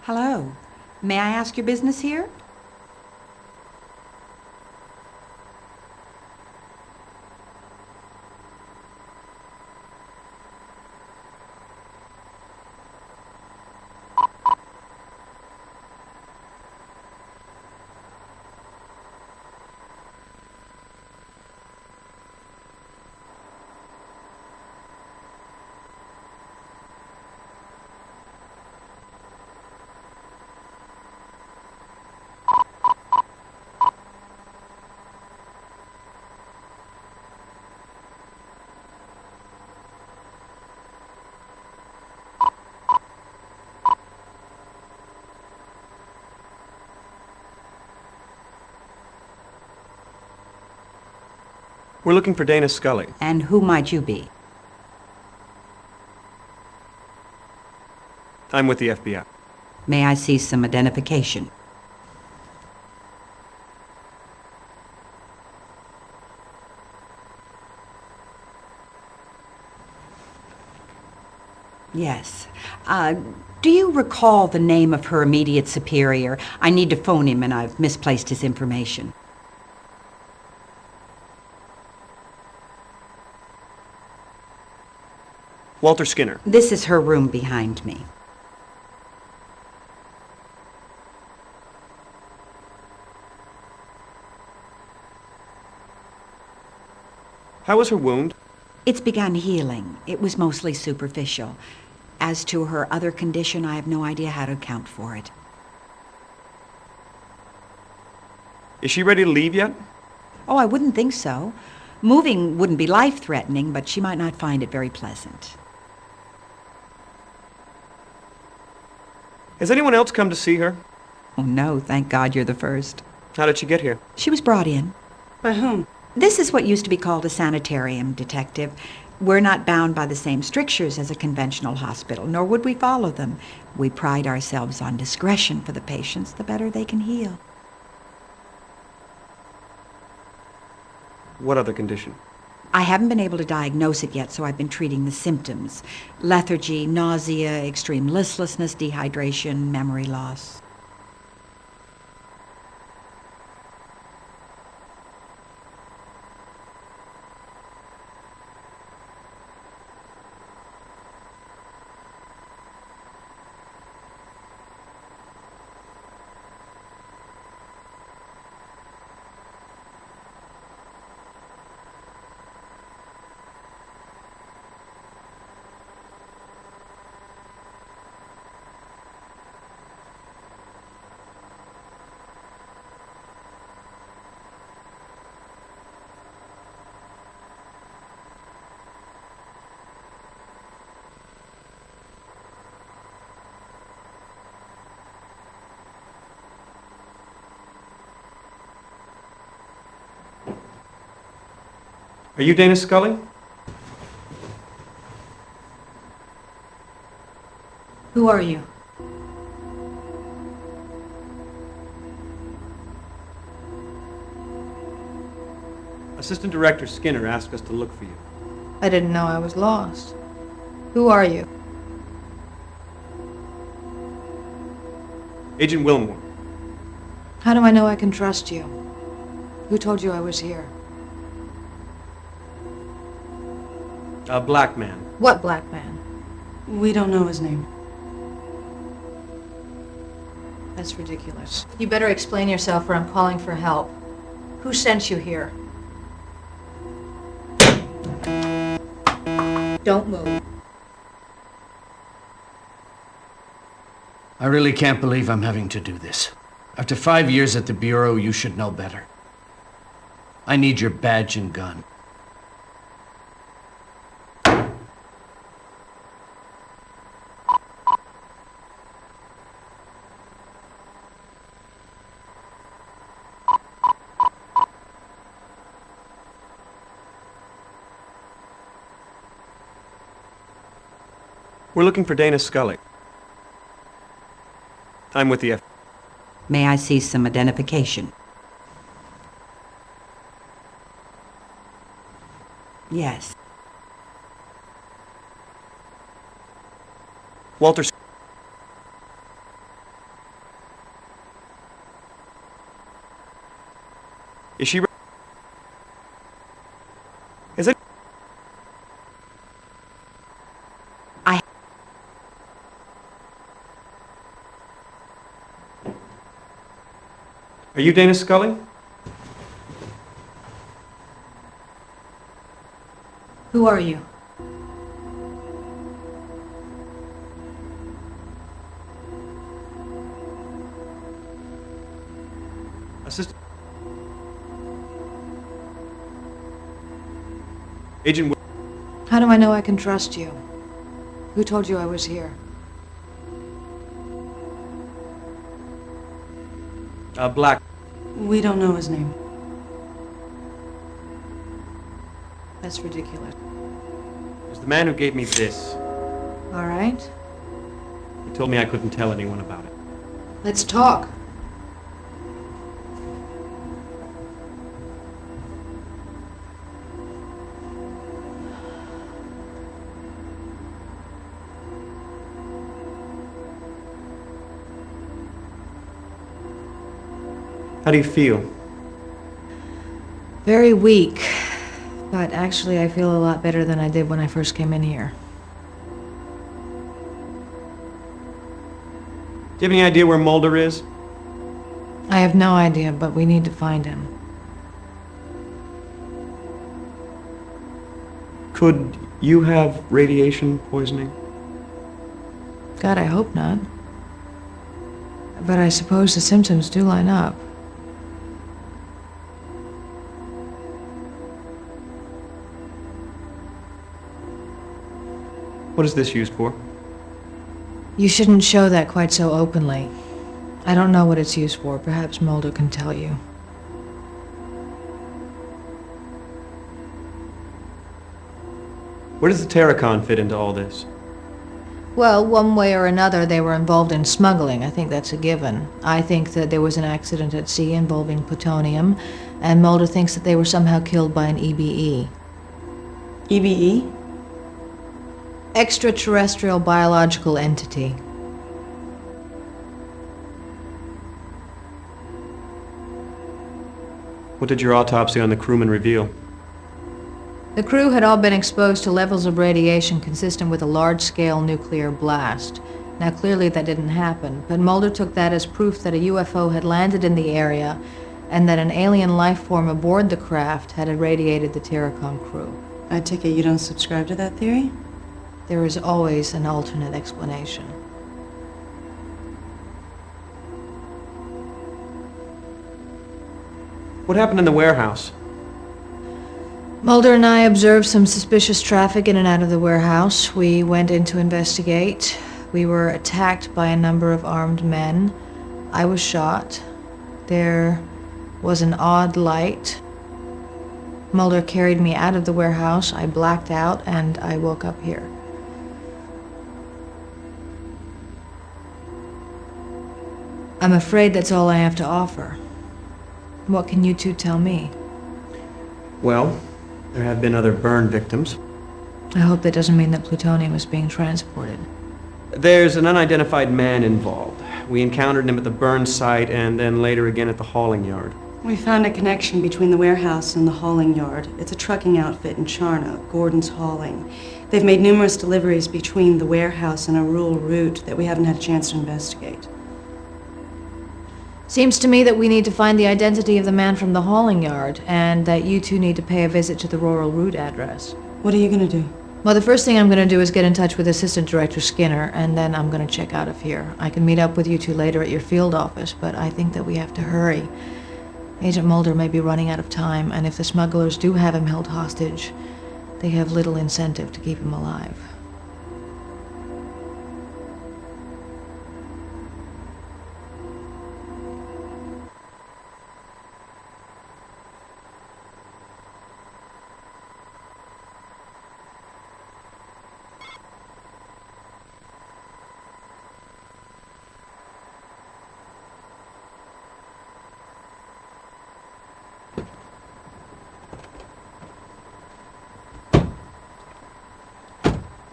Hello. May I ask your business here? We're looking for Dana Scully. And who might you be? I'm with the FBI. May I see some identification? Yes. Do you recall the name of her immediate superior? I need to phone him and I've misplaced his information. Walter Skinner. This is her room behind me. How was her wound? It's begun healing. It was mostly superficial. As to her other condition, I have no idea how to account for it. Is she ready to leave yet? Oh, I wouldn't think so. Moving wouldn't be life-threatening, but she might not find it very pleasant. Has anyone else come to see her? Oh, no, thank God you're the first. How did she get here? She was brought in. By whom? This is what used to be called a sanitarium, Detective. We're not bound by the same strictures as a conventional hospital, nor would we follow them. We pride ourselves on discretion for the patients, the better they can heal. What other condition? I haven't been able to diagnose it yet, so I've been treating the symptoms. Lethargy, nausea, extreme listlessness, dehydration, memory loss. Are you Dana Scully? Who are you? Assistant Director Skinner asked us to look for you. I didn't know I was lost. Who are you? Agent Wilmore. How do I know I can trust you? Who told you I was here? A black man. What black man? We don't know his name. That's ridiculous. You better explain yourself or I'm calling for help. Who sent you here? Don't move. I really can't believe I'm having to do this. After 5 years at the Bureau, you should know better. I need your badge and gun. We're looking for Dana Scully. I'm with the FBI. May I see some identification? Yes. Walter. Is she... Is it... I... Are you Dana Scully? Who are you? Assistant... Agent... How do I know I can trust you? Who told you I was here? Black. We don't know his name. That's ridiculous. It was the man who gave me this. All right, He told me I couldn't tell anyone about it. let's talk. How do you feel? Very weak, but actually I feel a lot better than I did when I first came in here. Do you have any idea where Mulder is? I have no idea, but we need to find him. Could you have radiation poisoning? God, I hope not. But I suppose the symptoms do line up. What is this used for? You shouldn't show that quite so openly. I don't know what it's used for. Perhaps Mulder can tell you. Where does the Terracon fit into all this? Well, one way or another, they were involved in smuggling. I think that's a given. I think that there was an accident at sea involving plutonium, and Mulder thinks that they were somehow killed by an EBE. EBE? Extraterrestrial biological entity. What did your autopsy on the crewman reveal? The crew had all been exposed to levels of radiation consistent with a large-scale nuclear blast. Now, clearly that didn't happen, but Mulder took that as proof that a UFO had landed in the area and that an alien life form aboard the craft had irradiated the Terracon crew. I take it you don't subscribe to that theory? There is always an alternate explanation. What happened in the warehouse? Mulder and I observed some suspicious traffic in and out of the warehouse. We went in to investigate. We were attacked by a number of armed men. I was shot. There was an odd light. Mulder carried me out of the warehouse. I blacked out and I woke up here. I'm afraid that's all I have to offer. What can you two tell me? Well, there have been other burn victims. I hope that doesn't mean that plutonium is being transported. There's an unidentified man involved. We encountered him at the burn site and then later again at the hauling yard. We found a connection between the warehouse and the hauling yard. It's a trucking outfit in Charna, Gordon's Hauling. They've made numerous deliveries between the warehouse and a rural route that we haven't had a chance to investigate. Seems to me that we need to find the identity of the man from the hauling yard, and that you two need to pay a visit to the rural route address. What are you going to do? Well, the first thing I'm going to do is get in touch with Assistant Director Skinner, and then I'm going to check out of here. I can meet up with you two later at your field office, but I think that we have to hurry. Agent Mulder may be running out of time, and if the smugglers do have him held hostage, they have little incentive to keep him alive.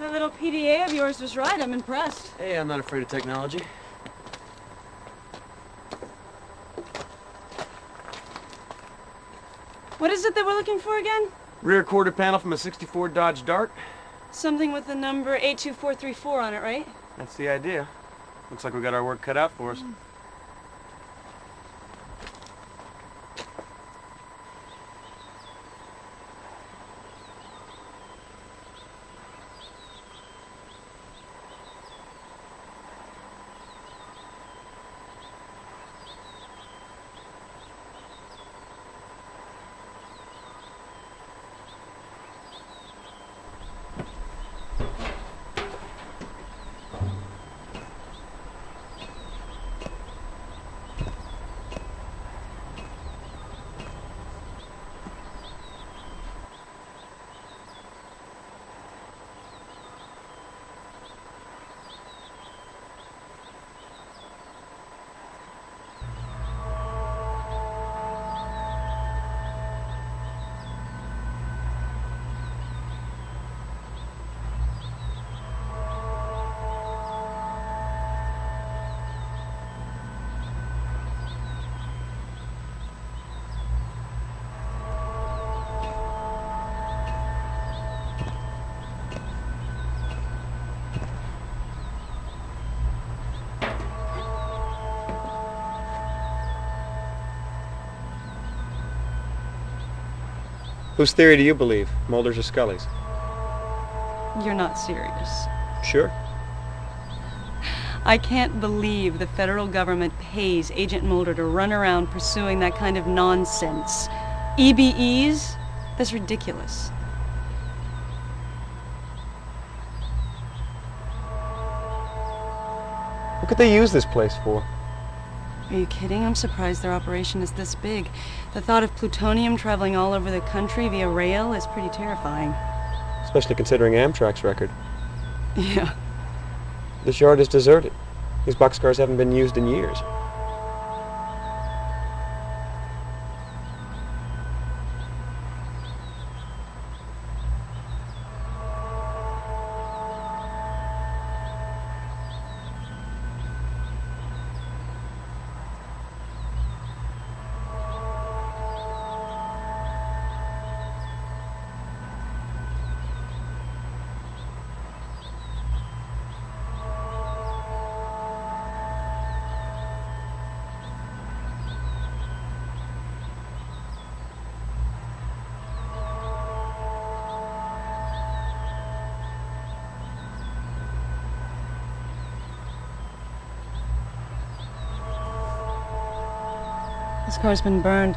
That little PDA of yours was right. I'm impressed. Hey, I'm not afraid of technology. What is it that we're looking for again? Rear quarter panel from a '64 Dodge Dart. Something with the number 82434 on it, right? That's the idea. Looks like we got our work cut out for us. Whose theory do you believe, Mulder's or Scully's? You're not serious. Sure. I can't believe the federal government pays Agent Mulder to run around pursuing that kind of nonsense. EBEs? That's ridiculous. What could they use this place for? Are you kidding? I'm surprised their operation is this big. The thought of plutonium traveling all over the country via rail is pretty terrifying. Especially considering Amtrak's record. Yeah. This yard is deserted. These boxcars haven't been used in years. This car's been burned.